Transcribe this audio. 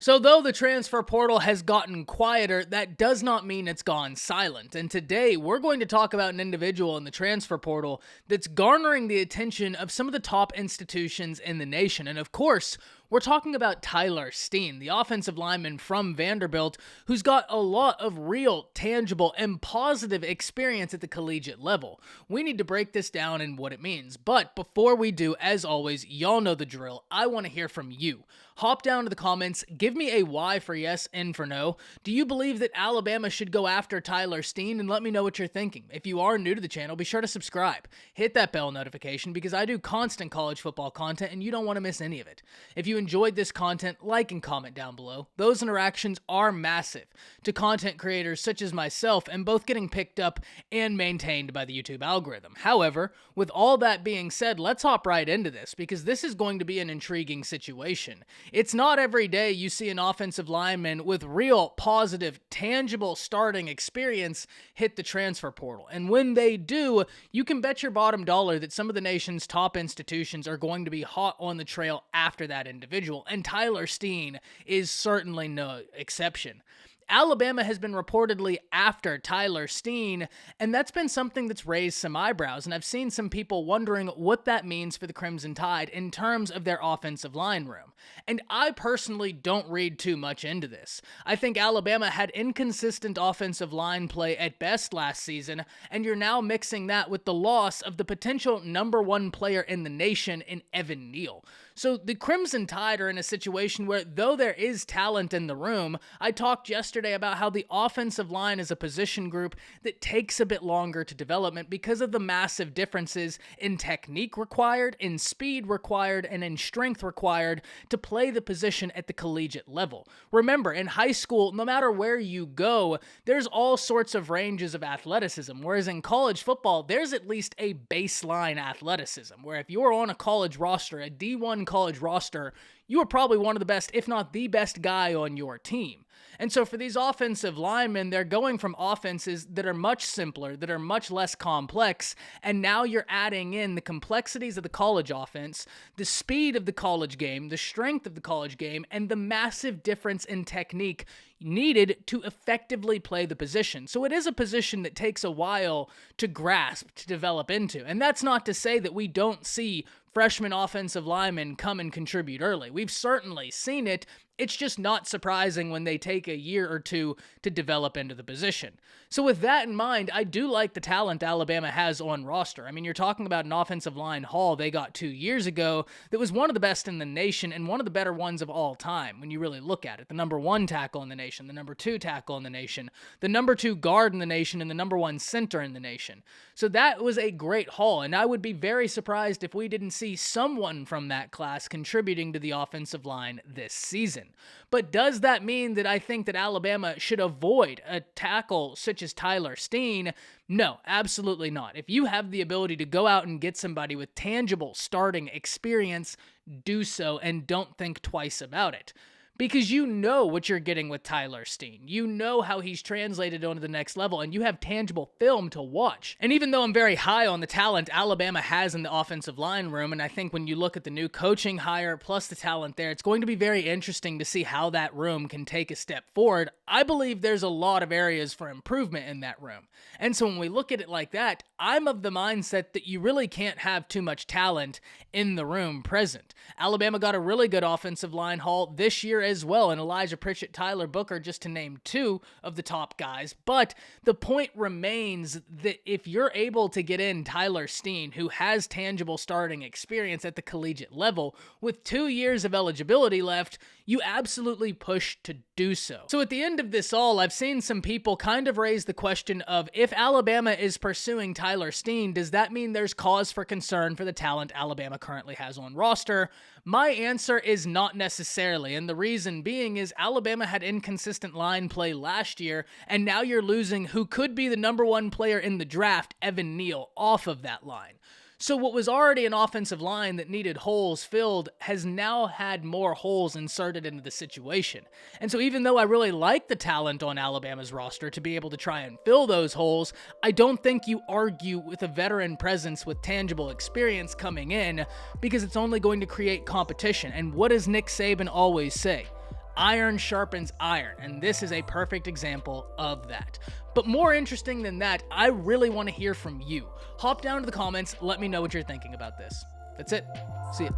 So though the transfer portal has gotten quieter, that does not mean it's gone silent. And today we're going to talk about an individual in the transfer portal that's garnering the attention of some of the top institutions in the nation. And of course, we're talking about Tyler Steen, the offensive lineman from Vanderbilt, who's got a lot of real, tangible, and positive experience at the collegiate level. We need to break this down and what it means. But before we do, as always, y'all know the drill. I want to hear from you. Hop down to the comments, give me a Y for yes, N for no. Do you believe that Alabama should go after Tyler Steen? And let me know what you're thinking. If you are new to the channel, be sure to subscribe. Hit that bell notification because I do constant college football content and you don't want to miss any of it. If you enjoyed this content, like and comment down below. Those interactions are massive to content creators such as myself and both getting picked up and maintained by the YouTube algorithm. However, with all that being said, let's hop right into this because this is going to be an intriguing situation. It's not every day you see an offensive lineman with real, positive, tangible starting experience hit the transfer portal. And when they do, you can bet your bottom dollar that some of the nation's top institutions are going to be hot on the trail after that individual. And Tyler Steen is certainly no exception. Alabama has been reportedly after Tyler Steen, and that's been something that's raised some eyebrows, and I've seen some people wondering what that means for the Crimson Tide in terms of their offensive line room. And I personally don't read too much into this. I think Alabama had inconsistent offensive line play at best last season, and you're now mixing that with the loss of the potential #1 player in the nation in Evan Neal. So the Crimson Tide are in a situation where, though there is talent in the room, I talked yesterday about how the offensive line is a position group that takes a bit longer to development because of the massive differences in technique required, in speed required, and in strength required to play the position at the collegiate level. Remember, in high school, no matter where you go, there's all sorts of ranges of athleticism, whereas in college football, there's at least a baseline athleticism, where if you're on a college roster, a D1 college roster, you are probably one of the best, if not the best guy on your team. And so for these offensive linemen, they're going from offenses that are much simpler, that are much less complex, and now you're adding in the complexities of the college offense, the speed of the college game, the strength of the college game, and the massive difference in technique needed to effectively play the position. So it is a position that takes a while to grasp, to develop into. And that's not to say that we don't see freshman offensive linemen come and contribute early. We've certainly seen it. It's just not surprising when they take a year or two to develop into the position. So with that in mind, I do like the talent Alabama has on roster. I mean, you're talking about an offensive line haul they got 2 years ago that was one of the best in the nation and one of the better ones of all time when you really look at it. The #1 tackle in the nation, the #2 tackle in the nation, the #2 guard in the nation, and the #1 center in the nation. So that was a great haul, and I would be very surprised if we didn't see someone from that class contributing to the offensive line this season. But does that mean that I think that Alabama should avoid a tackle such as Tyler Steen? No, absolutely not. If you have the ability to go out and get somebody with tangible starting experience, do so and don't think twice about it. Because you know what you're getting with Tyler Steen. You know how he's translated onto the next level, and you have tangible film to watch. And even though I'm very high on the talent Alabama has in the offensive line room, and I think when you look at the new coaching hire plus the talent there, it's going to be very interesting to see how that room can take a step forward. I believe there's a lot of areas for improvement in that room. And so when we look at it like that, I'm of the mindset that you really can't have too much talent in the room present. Alabama got a really good offensive line haul this year as well, and Elijah Pritchett, Tyler Booker, just to name two of the top guys. But the point remains that if you're able to get in Tyler Steen, who has tangible starting experience at the collegiate level, with 2 years of eligibility left, you absolutely push to do so. So at the end of this all, I've seen some people kind of raise the question of, if Alabama is pursuing Tyler Steen, does that mean there's cause for concern for the talent Alabama currently has on roster? My answer is not necessarily, and the reason being is Alabama had inconsistent line play last year, and now you're losing who could be the #1 player in the draft, Evan Neal, off of that line. So what was already an offensive line that needed holes filled has now had more holes inserted into the situation. And so even though I really like the talent on Alabama's roster to be able to try and fill those holes, I don't think you argue with a veteran presence with tangible experience coming in, because it's only going to create competition. And what does Nick Saban always say? iron sharpens iron, and this is a perfect example of that. But more interesting than that, I really want to hear from you. Hop down to the comments, let me know what you're thinking about this. That's it. See ya.